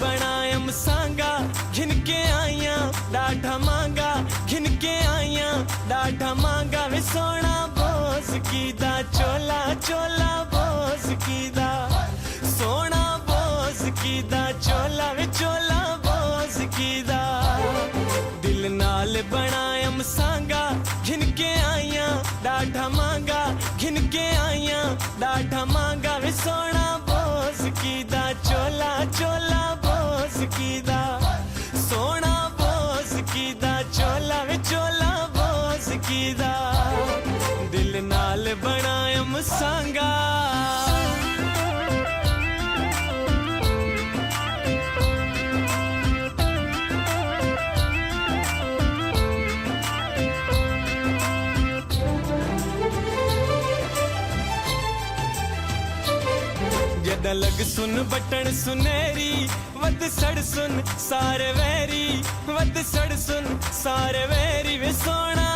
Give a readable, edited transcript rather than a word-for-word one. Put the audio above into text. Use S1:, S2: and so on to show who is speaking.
S1: बनाया मसांगा घिन के आइया डाढ़ा मांगा घिन के आइया डाढ़ा मांगा वे सोना बोस कीदा चोला चोला बोस कीदा सोना बोस कीदा चोला वे चोला बोस कीदा दिल नाल बनाया मसांगा घिन के आइया डाढ़ा मांगा घिन के आइया डाढ़ा मांगा वे सोना बोस कीदा चोला चोला बोस कीदा सोना बोस कीदा चोला वे चोला बोस कीदा दिल नाल बनाया मसांगा। जदा लग सुन बटन सुनेरी वद सड़ सुन सारे वैरी वद सड़ सुन सारे वैरी वे सोना